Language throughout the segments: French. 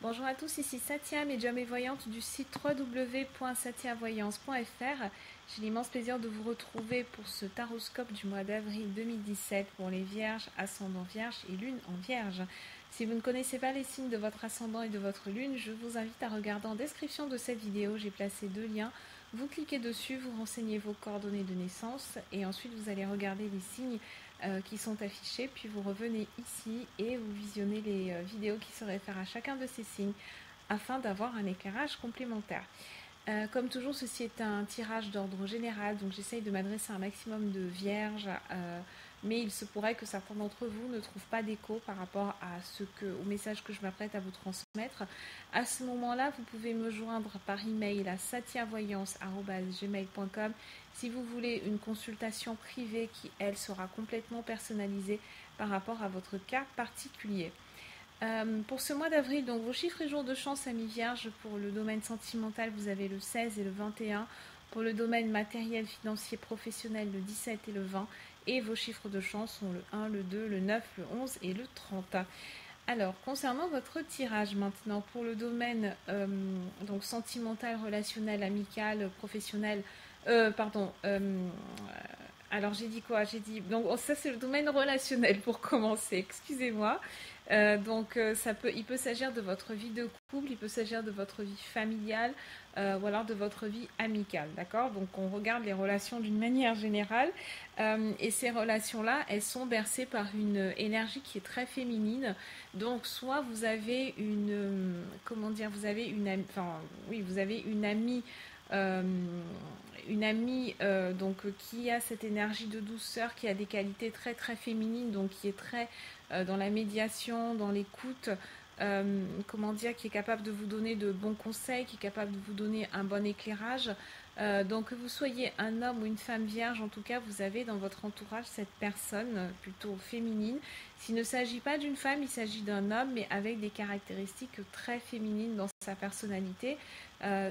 Bonjour à tous, ici Satia, médium et voyante du site www.satiavoyance.fr. J'ai l'immense plaisir de vous retrouver pour ce taroscope du mois d'avril 2017 pour les vierges, ascendant vierge et lune en vierge. Si vous ne connaissez pas les signes de votre ascendant et de votre lune, je vous invite à regarder en description de cette vidéo. J'ai placé deux liens. Vous cliquez dessus, vous renseignez vos coordonnées de naissance et ensuite vous allez regarder les signes qui sont affichés, puis vous revenez ici et vous visionnez les vidéos qui se réfèrent à chacun de ces signes afin d'avoir un éclairage complémentaire. Comme toujours, ceci est un tirage d'ordre général, donc j'essaye de m'adresser à un maximum de vierges, mais il se pourrait que certains d'entre vous ne trouvent pas d'écho par rapport à au message que je m'apprête à vous transmettre. À ce moment-là, vous pouvez me joindre par email à satiavoyance@gmail.com si vous voulez une consultation privée qui, elle, sera complètement personnalisée par rapport à votre cas particulier. Pour ce mois d'avril, donc vos chiffres et jours de chance, amis vierges, pour le domaine sentimental, vous avez le 16 et le 21. Pour le domaine matériel, financier, professionnel, le 17 et le 20. Et vos chiffres de chance sont le 1, le 2, le 9, le 11 et le 30. Alors, concernant votre tirage maintenant, pour le domaine donc sentimental, relationnel, amical, professionnel, alors j'ai dit quoi? J'ai dit donc ça c'est le domaine relationnel pour commencer. Excusez-moi. Il peut s'agir de votre vie de couple, il peut s'agir de votre vie familiale ou alors de votre vie amicale, d'accord? Donc on regarde les relations d'une manière générale et ces relations-là, elles sont bercées par une énergie qui est très féminine. Donc soit vous avez vous avez vous avez euh, une amie qui a cette énergie de douceur, qui a des qualités très très féminines, donc qui est très dans la médiation, dans l'écoute, qui est capable de vous donner de bons conseils, qui est capable de vous donner un bon éclairage. Donc que vous soyez un homme ou une femme vierge, en tout cas, vous avez dans votre entourage cette personne plutôt féminine. S'il ne s'agit pas d'une femme, il s'agit d'un homme, mais avec des caractéristiques très féminines dans sa personnalité.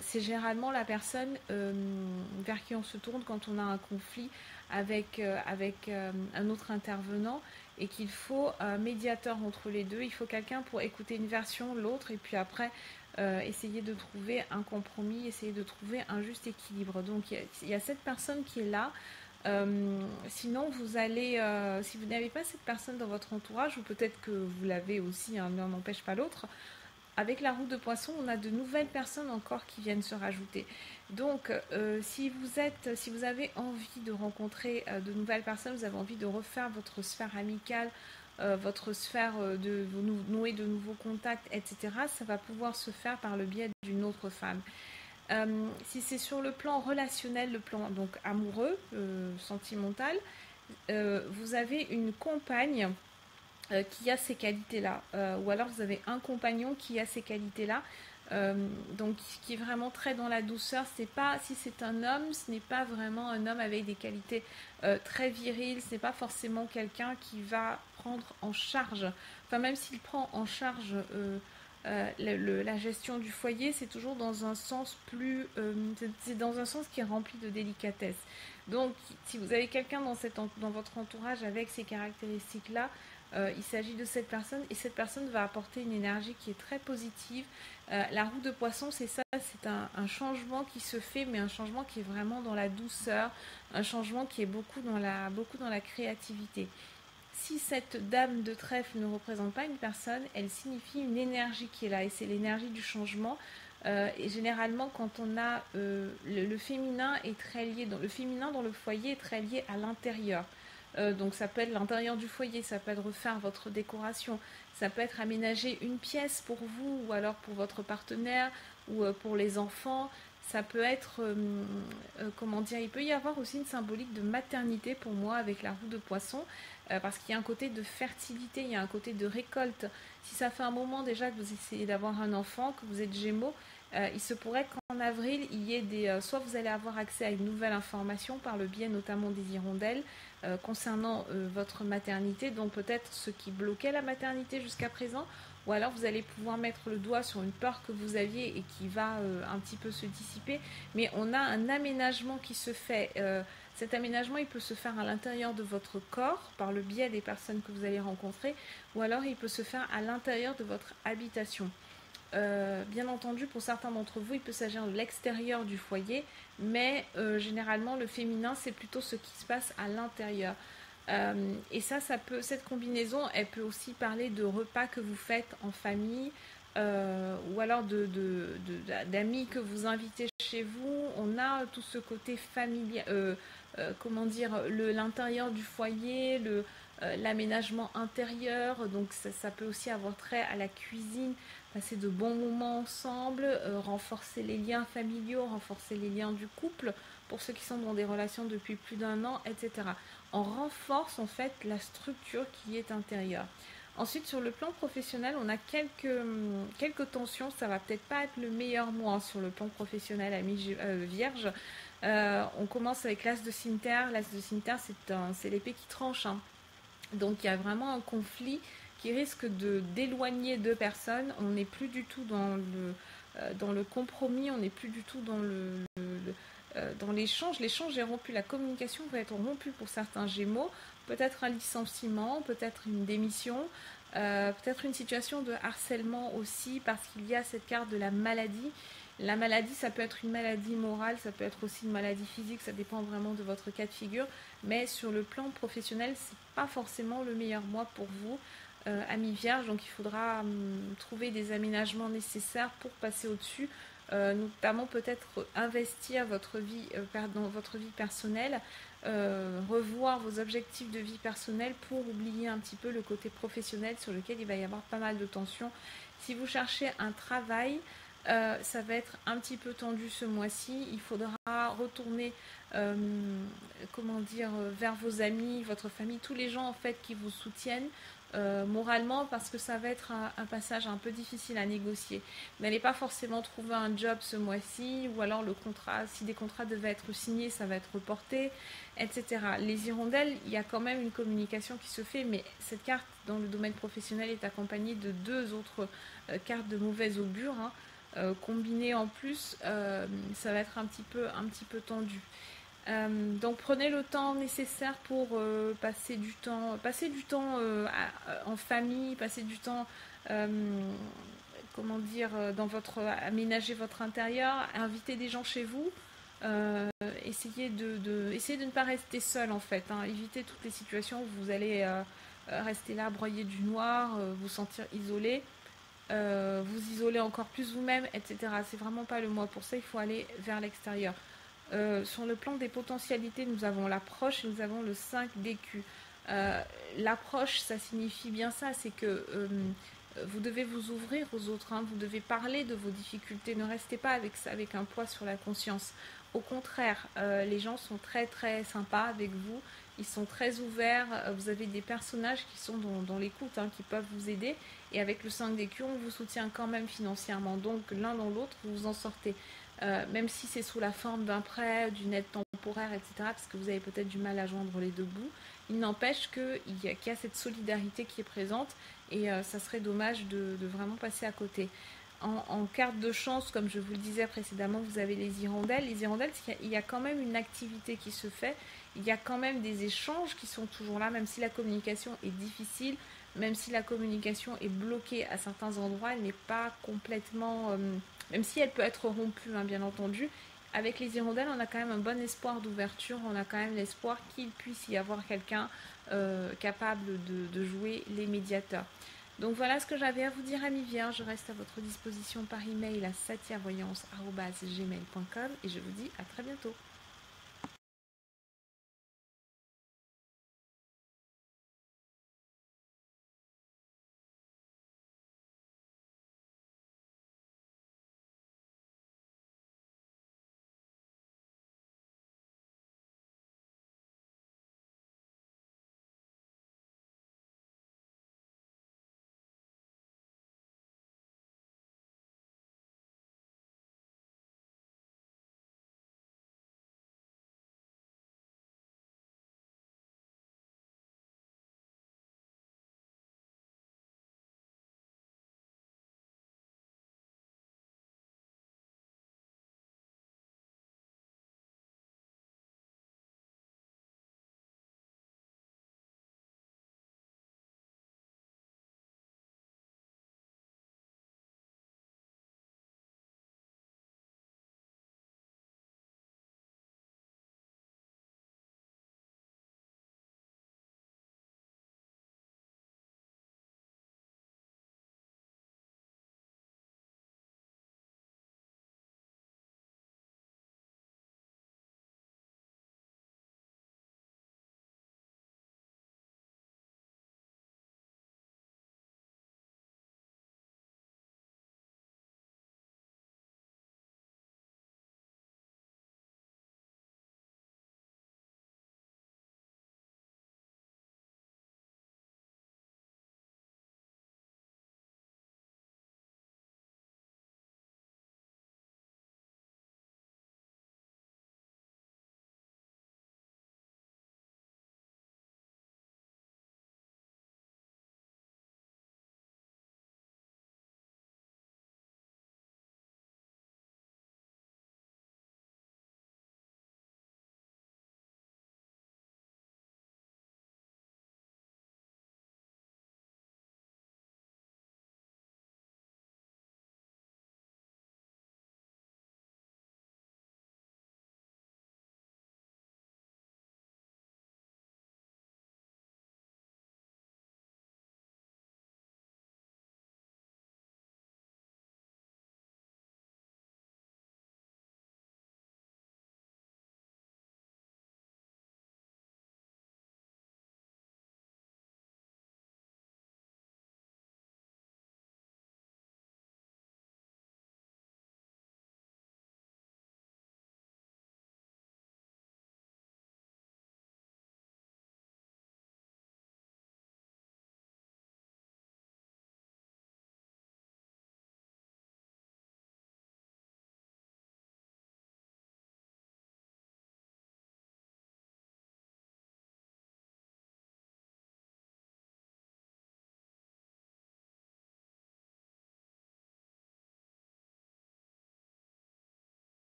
C'est généralement la personne vers qui on se tourne quand on a un conflit avec un autre intervenant et qu'il faut un médiateur entre les deux. Il faut quelqu'un pour écouter une version, l'autre, et puis après essayer de trouver un compromis, essayer de trouver un juste équilibre. Donc il y a cette personne qui est là. Sinon, si vous n'avez pas cette personne dans votre entourage, ou peut-être que vous l'avez aussi, hein, l'un n'empêche pas l'autre, avec la roue de poisson, on a de nouvelles personnes encore qui viennent se rajouter. Donc, si vous avez envie de rencontrer de nouvelles personnes, vous avez envie de refaire votre sphère amicale, votre sphère de nouer de nouveaux contacts, etc., ça va pouvoir se faire par le biais d'une autre femme. Si c'est sur le plan relationnel, le plan donc amoureux, sentimental, vous avez une compagne qui a ces qualités-là, ou alors vous avez un compagnon qui a ces qualités-là, donc qui est vraiment très dans la douceur. C'est pas, si c'est un homme, ce n'est pas vraiment un homme avec des qualités très viriles, ce n'est pas forcément quelqu'un qui va prendre en charge, enfin même s'il prend en charge la gestion du foyer, c'est toujours dans un sens c'est dans un sens qui est rempli de délicatesse. Donc si vous avez quelqu'un dans votre entourage avec ces caractéristiques-là, il s'agit de cette personne et cette personne va apporter une énergie qui est très positive. La roue de poisson, c'est ça, c'est un changement qui se fait, mais un changement qui est vraiment dans la douceur, un changement qui est beaucoup dans la créativité. Si cette dame de trèfle ne représente pas une personne, elle signifie une énergie qui est là et c'est l'énergie du changement. Et généralement, quand on a le féminin est très lié, le féminin dans le foyer est très lié à l'intérieur. Donc ça peut être l'intérieur du foyer, ça peut être refaire votre décoration, ça peut être aménager une pièce pour vous ou alors pour votre partenaire ou pour les enfants. Ça peut être, il peut y avoir aussi une symbolique de maternité pour moi avec la roue de poisson, parce qu'il y a un côté de fertilité, il y a un côté de récolte. Si ça fait un moment déjà que vous essayez d'avoir un enfant, que vous êtes Gémeaux, il se pourrait qu'en avril, il y ait soit vous allez avoir accès à une nouvelle information par le biais notamment des hirondelles concernant votre maternité, donc peut-être ce qui bloquait la maternité jusqu'à présent, ou alors vous allez pouvoir mettre le doigt sur une peur que vous aviez et qui va un petit peu se dissiper, mais on a un aménagement qui se fait. Cet aménagement, il peut se faire à l'intérieur de votre corps, par le biais des personnes que vous allez rencontrer, ou alors il peut se faire à l'intérieur de votre habitation. Bien entendu, pour certains d'entre vous, il peut s'agir de l'extérieur du foyer, mais généralement, le féminin, c'est plutôt ce qui se passe à l'intérieur. Et cette combinaison, elle peut aussi parler de repas que vous faites en famille, ou alors d'amis que vous invitez chez vous. On a tout ce côté familial, comment dire, l'intérieur du foyer, l'aménagement intérieur. Donc ça peut aussi avoir trait à la cuisine, passer de bons moments ensemble, renforcer les liens familiaux, renforcer les liens du couple pour ceux qui sont dans des relations depuis plus d'1 an, etc. On renforce en fait la structure qui est intérieure. Ensuite, sur le plan professionnel, on a quelques tensions. Ça va peut-être pas être le meilleur mois sur le plan professionnel, amis vierge. On commence avec l'as de Cimeterre. L'as de Cimeterre, c'est l'épée qui tranche, hein. Donc il y a vraiment un conflit qui risque d'éloigner deux personnes. On n'est plus du tout dans le compromis, on n'est plus du tout dans l'échange. L'échange est rompu, la communication va être rompue pour certains Gémeaux. Peut-être un licenciement, peut-être une démission, peut-être une situation de harcèlement aussi, parce qu'il y a cette carte de la maladie. La maladie, ça peut être une maladie morale, ça peut être aussi une maladie physique, ça dépend vraiment de votre cas de figure. Mais sur le plan professionnel, c'est pas forcément le meilleur mois pour vous, amis vierges. Donc il faudra trouver des aménagements nécessaires pour passer au-dessus. Notamment peut-être investir dans votre vie personnelle, revoir vos objectifs de vie personnelle pour oublier un petit peu le côté professionnel sur lequel il va y avoir pas mal de tensions. Si vous cherchez un travail, ça va être un petit peu tendu ce mois-ci. Il faudra retourner vers vos amis, votre famille, tous les gens en fait qui vous soutiennent moralement, parce que ça va être un passage un peu difficile à négocier. Vous n'allez pas forcément trouver un job ce mois-ci, ou alors si des contrats devaient être signés, ça va être reporté, etc. Les hirondelles, il y a quand même une communication qui se fait, mais cette carte dans le domaine professionnel est accompagnée de deux autres cartes de mauvais augure, hein. Combinées en plus, ça va être un petit peu tendu. Donc prenez le temps nécessaire pour passer du temps en famille, passer du temps aménager votre intérieur, inviter des gens chez vous, essayez de ne pas rester seul en fait, hein. Évitez toutes les situations où vous allez rester là, broyer du noir, vous sentir isolé. Vous isoler encore plus vous-même, etc. C'est vraiment pas le mois pour ça, il faut aller vers l'extérieur. Sur le plan des potentialités, nous avons l'approche et nous avons le 5 d'écus. L'approche, ça signifie bien ça, c'est que vous devez vous ouvrir aux autres, hein, vous devez parler de vos difficultés, ne restez pas avec un poids sur la conscience. Au contraire, les gens sont très très sympas avec vous, ils sont très ouverts, vous avez des personnages qui sont dans l'écoute, hein, qui peuvent vous aider, et avec le 5 d'écus, on vous soutient quand même financièrement, donc l'un dans l'autre, vous vous en sortez. Même si c'est sous la forme d'un prêt, d'une aide temporaire, etc., parce que vous avez peut-être du mal à joindre les deux bouts, il n'empêche qu'il y a cette solidarité qui est présente, et ça serait dommage de vraiment passer à côté. En carte de chance, comme je vous le disais précédemment, vous avez les hirondelles. Les hirondelles, il y a quand même une activité qui se fait, il y a quand même des échanges qui sont toujours là, même si la communication est difficile, même si la communication est bloquée à certains endroits, elle n'est pas complètement... même si elle peut être rompue, hein, bien entendu. Avec les hirondelles, on a quand même un bon espoir d'ouverture, on a quand même l'espoir qu'il puisse y avoir quelqu'un capable de jouer les médiateurs. Donc voilà ce que j'avais à vous dire, amis vierges. Je reste à votre disposition par email à satiavoyance@gmail.com et je vous dis à très bientôt.